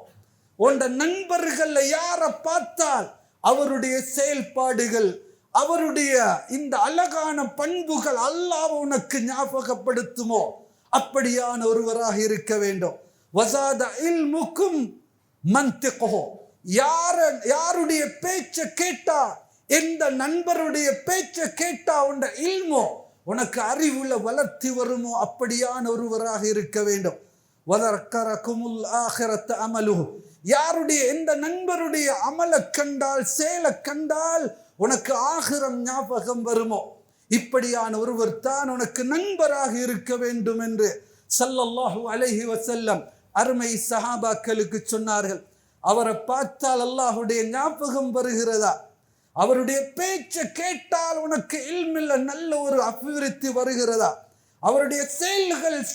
Speaker 1: உண்ட நண்பர்கள் யாரை பார்த்தால் அவருடைய செயல்பாடுகள், அவருடைய இந்த அழகான பண்புகள் அல்லாஹ் உனக்கு ஞாபகப்படுத்துமோ அப்படியான ஒருவராக இருக்க வேண்டும். வஸாத இல்முக்கும் மன்திகுஹு. யாருடைய பேச்சை கேட்டா, எந்த நண்பருடைய பேச்சை கேட்டா உண்ட இல்மோ, உனக்கு அறிவுள்ள வளர்த்தி வருமோ அப்படியான ஒருவராக இருக்க வேண்டும். வதக்கரகுமுல் ஆகிரத் அமலுஹு. யாருடைய எந்த நண்பருடைய அமலை கண்டால், செயலை கண்டால் உனக்கு ஆகிரம் ஞாபகம் வருமோ, இப்படியான ஒருவர் தான் உனக்கு நண்பராக இருக்க வேண்டும் என்று ஸல்லல்லாஹு அலைஹி வஸல்லம் அருமை சஹாபாக்களுக்கு சொன்னார்கள். அவரை பார்த்தால் அல்லாஹுடைய ஞாபகம் வருகிறதா? அவருடைய பேச்சை கேட்டால் உனக்கு இல்மில்ல நல்ல ஒரு அபிவிருத்தி வருகிறதா? அவருடைய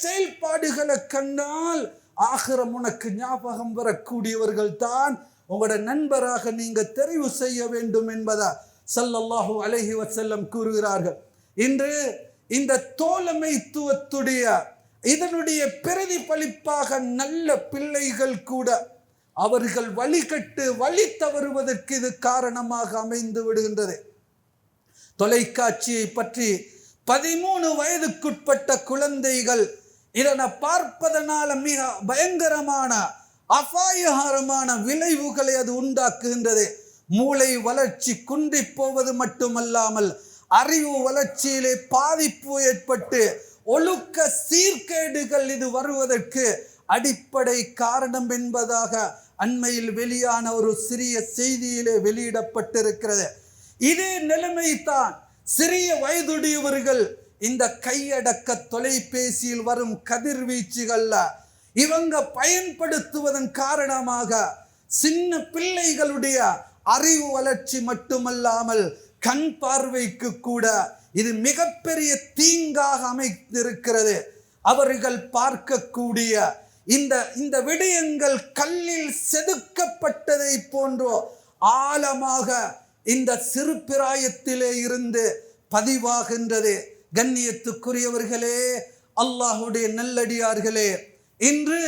Speaker 1: செயல்பாடுகளை கண்டால் ஆகிரம் உனக்கு ஞாபகம் வரக்கூடியவர்கள் தான் உங்களோட நண்பராக நீங்க தெரிவு செய்ய வேண்டும் என்பதா ஸல்லல்லாஹு அலைஹி வஸல்லம் கூறுகிறார்கள். இன்று இந்த தோழமைத்துவத்துடைய இதனுடைய பிரதிபலிப்பாக நல்ல பிள்ளைகள் கூட அவர்கள் வழிகட்டு வழி தவறுவதற்கு இது காரணமாக அமைந்து விடுகின்றது. தொலைக்காட்சியை பற்றி 13 வயதுக்குட்பட்ட குழந்தைகள் இதனை பார்ப்பதனால மிக பயங்கரமான அபாயகரமான விளைவுகளை அது உண்டாக்குகின்றது. மூளை வளர்ச்சி குன்றி போவது மட்டுமல்லாமல் அறிவு வளர்ச்சியிலே பாதிப்பு ஏற்பட்டு ஒழுக்க சீர்கேடுகள் இது வருவதற்கு அடிப்படை காரணம் என்பதாக அண்மையில் வெளியான ஒரு சிறிய செய்தியிலே வெளியிடப்பட்டிருக்கிறது. இதே நிலைமைதான் சிறிய வயதுடையவர்கள் இந்த கையடக்க தொலைபேசியில் வரும் கதிர்வீச்சுகள்ல இவங்க பயன்படுத்துவதன் காரணமாக சின்ன பிள்ளைகளுடைய அறிவு வளர்ச்சி மட்டுமல்லாமல் கண் பார்வைக்கு கூட இது மிகப்பெரிய தீங்காக அமைந்திருக்கிறது. அவர்கள் பார்க்கக்கூடிய இந்த விடயங்கள் கல்லில் செதுக்கப்பட்டதை போன்றோ ஆழமாக இந்த சிறு பிராயத்திலே இருந்து பதிவாகின்றது. கண்ணியத்துக்குரியவர்களே, அல்லாஹுடைய நல்லடியார்களே, இன்று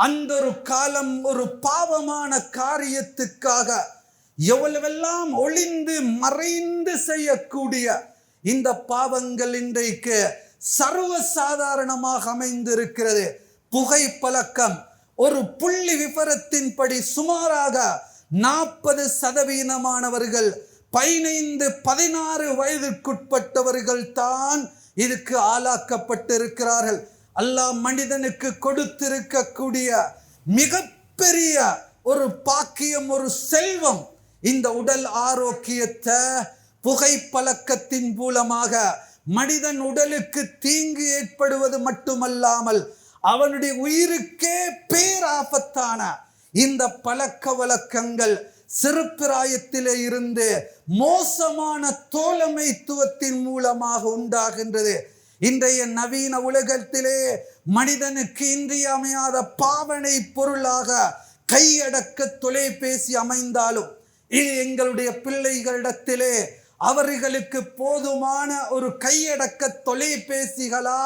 Speaker 1: அந்த ஒரு காலம் ஒரு பாவமான காரியத்துக்காக எவ்வளவெல்லாம் ஒளிந்து மறைந்து செய்யக்கூடிய இந்த பாவங்கள் இன்றைக்கு சர்வசாதாரணமாக அமைந்திருக்கிறது. புகை பழக்கம் ஒரு புள்ளி விவரத்தின்படி சுமாராக 40% 15-16 வயதிற்குட்பட்டவர்கள் தான் இதுக்கு ஆளாக்கப்பட்டிருக்கிறார்கள். அல்லாஹ் மனிதனுக்கு கொடுத்திருக்கக்கூடிய மிகப்பெரிய ஒரு பாக்கியம், ஒரு செல்வம், இந்த உடல் ஆரோக்கியத்தை புகைப்பழக்கத்தின் மூலமாக மனிதன் உடலுக்கு தீங்கு ஏற்படுவது மட்டுமல்லாமல் அவனுடைய உயிருக்கே பேராபத்தான இந்த பழக்க வழக்கங்கள் சிறுபிராயத்திலே இருந்து மோசமான தோழமைத்துவத்தின் மூலமாக உண்டாகின்றது. இன்றைய நவீன உலகத்திலே மனிதனுக்கு இன்றியமையாத பாவனை பொருளாக கையடக்க தொலைபேசி அமைந்தாலும் இது எங்களுடைய பிள்ளைகளிடத்திலே அவர்களுக்கு போதுமான ஒரு கையடக்க தொலைபேசிகளா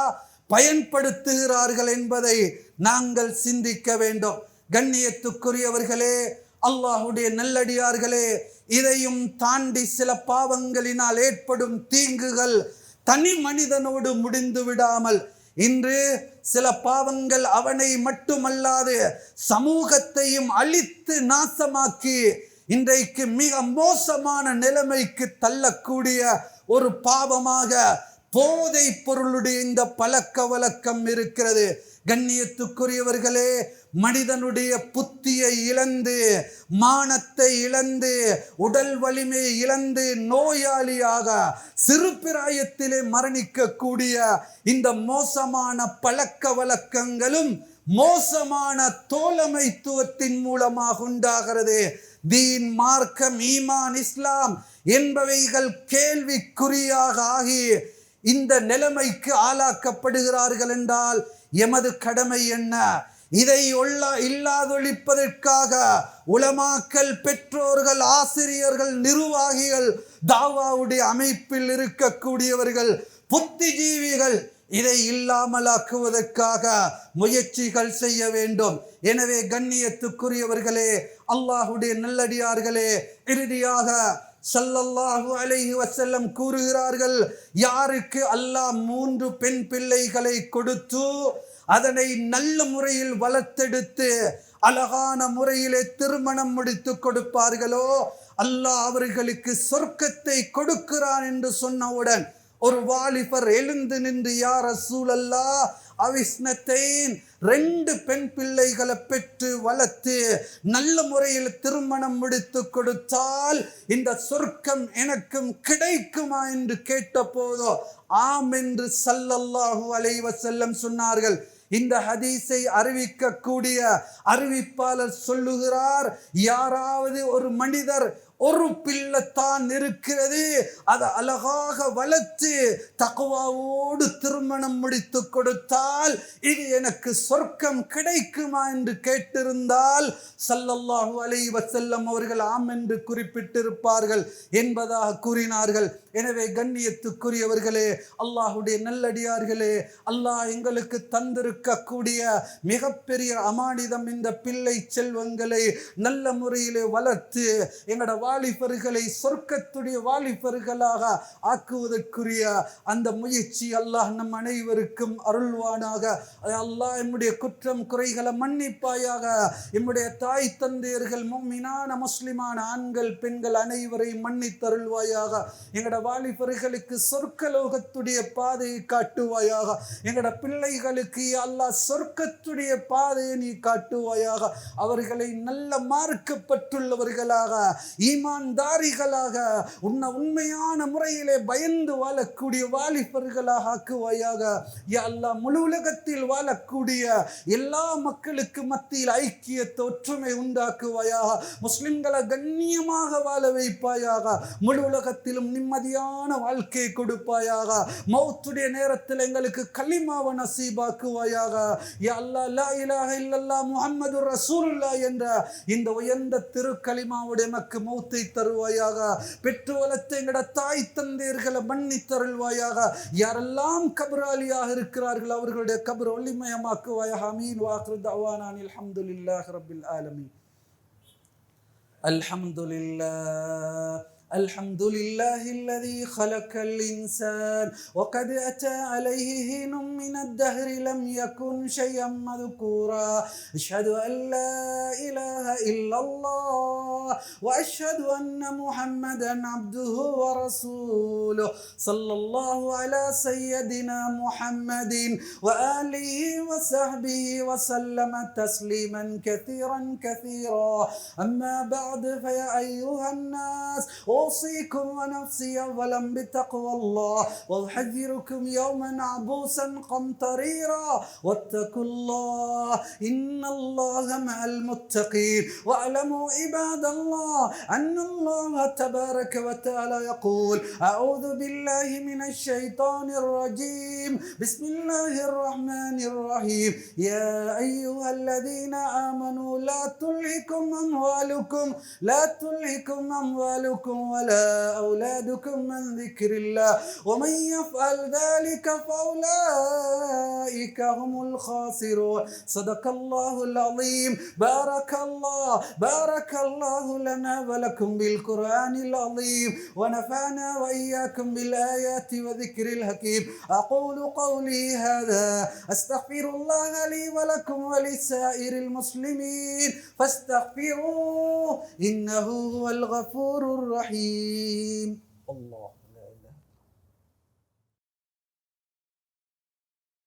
Speaker 1: பயன்படுத்துகிறார்கள் என்பதை நாங்கள் சிந்திக்க வேண்டும். கண்ணியத்துக்குரியவர்களே, அல்லாஹுடைய நல்லடியார்களே, இதையும் தாண்டி சில பாவங்களினால் ஏற்படும் தீங்குகள் தனி மனிதனோடு முடிந்து விடாமல் இன்று சில பாவங்கள் அவனை மட்டுமல்லாது சமூகத்தையும் அழித்து நாசமாக்கி இன்றைக்கு மிக மோசமான நிலைமைக்கு தள்ளக்கூடிய ஒரு பாவமாக போதை பொருளுடைய இந்த பழக்க வழக்கம் இருக்கிறது. கண்ணியத்துக்குரியவர்களே, மனிதனுடைய புத்தியை இழந்து, மானத்தை இழந்து, உடல் வலிமையை இழந்து நோயாளியாக சிறு பிராயத்திலே மரணிக்கக்கூடிய இந்த மோசமான பழக்க வழக்கங்களும் மோசமான தோழமைத்துவத்தின் மூலமாக உண்டாகிறது. தீன், மார்க்கம், ஈமான், இஸ்லாம் என்பவைகள் கேள்விக்குறியாக ஆகி இந்த நிலைமைக்கு ஆளாக்கப்படுகிறார்கள் என்றால் எமது கடமை என்ன? இதை இல்லாதொழிப்பதற்காக உலமாக்கள், பெற்றோர்கள், ஆசிரியர்கள், நிர்வாகிகள், தாவாவுடைய அமைப்பில் இருக்கக்கூடியவர்கள், புத்திஜீவிகள் இதை இல்லாமலாக்குவதற்காக முயற்சிகள் செய்ய வேண்டும். எனவே கண்ணியத்துக்குரியவர்களே, அல்லாஹுடைய நல்லடியார்களே, இறுதியாக ஸல்லல்லாஹு அலைஹி வஸல்லம் கூறுகிறார்கள், யாருக்கு அல்லாஹ் 3 பெண் பிள்ளைகளை கொடுத்து அதனை நல்ல முறையில் வளர்த்தெடுத்து அழகான முறையிலே திருமணம் முடித்து கொடுப்பார்களோ அல்லாஹ் அவர்களுக்கு சொர்க்கத்தை கொடுக்கிறான் என்று சொன்னவுடன் ஒரு வாலிபர் எழுந்து நின்று, யா ரசூலல்லாஹ், அவிஸ்னத்தைன் 2 பெண் பிள்ளைகளை பெற்று வளர்த்து நல்ல முறையில் திருமணம் முடித்து கொடுத்தால் இந்த சொர்க்கம் எனக்கும் கிடைக்குமா என்று கேட்ட போதோ ஆம் என்று ஸல்லல்லாஹு அலைஹி வஸல்லம் சொன்னார்கள். இந்த ஹதீஸை அறிவிக்கக்கூடிய அறிவிப்பாளர் சொல்லுகிறார், யாராவது ஒரு மனிதர் ஒரு பிள்ளைத்தான் இருக்கிறது, அதை அழகாக வளர்த்து தக்வாவோடு திருமணம் முடித்து கொடுத்தால் இது எனக்கு சொர்க்கம் கிடைக்குமா என்று கேட்டிருந்தால் ஸல்லல்லாஹு அலைஹி வஸல்லம் அவர்கள் ஆம் என்று குறிப்பிட்டிருப்பார்கள் என்பதாக கூறினார்கள். எனவே கண்ணியத்துக்குரியவர்களே, அல்லாஹுடைய நல்லடியார்களே, அல்லாஹ் எங்களுக்கு தந்திருக்கக்கூடிய மிகப்பெரிய அமானிதம் இந்த பிள்ளை செல்வங்களை நல்ல முறையிலே வளர்த்து எங்களோட வாலிபர்களை சொர்க்கத்துடைய வாலிபர்களாக ஆக்குவதற்குரிய அந்த முயற்சி அல்லாஹ் நம் அனைவருக்கும் அருள்வானாக. அல்லாஹ் நம்முடைய குற்றம் குறைகளை மன்னிப்பாயாக. நம்முடைய தாய் தந்தையர்கள் முஃமினான முஸ்லிமான ஆண்கள் பெண்கள் அனைவரையும் மன்னித்தருள்வாயாக. எங்களோட வாலிபர்களுக்கு சொர்க்கலோகத்துடைய பாதையை காட்டுவாயாக. எங்களோட பிள்ளைகளுக்கு அல்லாஹ் சொர்க்கத்துடைய பாதையை நீ காட்டுவாயாக. அவர்களை நல்ல மார்க்கப்பட்டுள்ளவர்களாக ஈமான்தாரிகளாக உண்மையான முறையிலே பயந்து வாழக்கூடிய வாலிபர்களாக ஆக்குவாயாக. யா அல்லாஹ், முழு உலகத்தில் வாழக்கூடிய எல்லா மக்களுக்கு மத்தியில் ஐக்கியத்தை ஒற்றுமை உண்டாக்குவாயாக. முஸ்லிம்களை கண்ணியமாக வாழ வைப்பாயாக. முழு உலகத்திலும் நிம்மதியான வாழ்க்கையை கொடுப்பாயாக. மௌத்துடைய நேரத்தில் எங்களுக்கு கலிமாவை நசீபாக்குவாயாக. யா அல்லாஹ், லா இலாஹ இல்லல்லாஹ் முஹம்மது ரசூலுல்லாஹ் என்ற இந்த உயர்ந்த திருக்கலிமாவுடைய மக்கு மௌத்தை தருவாயாக. பெற்று வளர்த்த எங்கட தாய் தந்தையர்களை மன்னி தருள்வாயாக. யாரெல்லாம் கபராலியாக இருக்கிறார்கள் அவர்களுடைய கபர் ஒளிமயமாக்குவாயாக. ஆமீன். வாக்ரு தஅவானா அல்ஹம்துலில்லாஹி ரப்பில் ஆலமீன். அல்ஹம்துலில்லாஹ் الحمد لله الذي خلق الإنسان وقد أتى عليه حين من الدهر لم يكن شيئا مذكورا. أشهد أن لا إله إلا الله وأشهد أن محمدا عبده ورسوله صلى الله على سيدنا محمد وآله وصحبه وسلم تسليما كثيرا كثيرا. أما بعد فيا أيها الناس أوصيكم ونفسي أولا بتقوى الله وأحذركم يوما عبوسا قمطريرا واتقوا الله إن الله مع المتقين. واعلموا عباد الله أن الله تبارك وتعالى يقول: أعوذ بالله من الشيطان الرجيم بسم الله الرحمن الرحيم يا أيها الذين آمنوا لا تلهكم أموالكم ولا أولادكم من ذكر الله ومن يفعل ذلك فأولئك هم الخاسرون. صدق الله العظيم. بارك الله لنا ولكم بالقرآن العظيم ونفعنا وإياكم بالآيات وذكر الحكيم. أقول قولي هذا أستغفر الله لي ولكم ولسائر المسلمين فاستغفروه إنه هو الغفور الرحيم. الله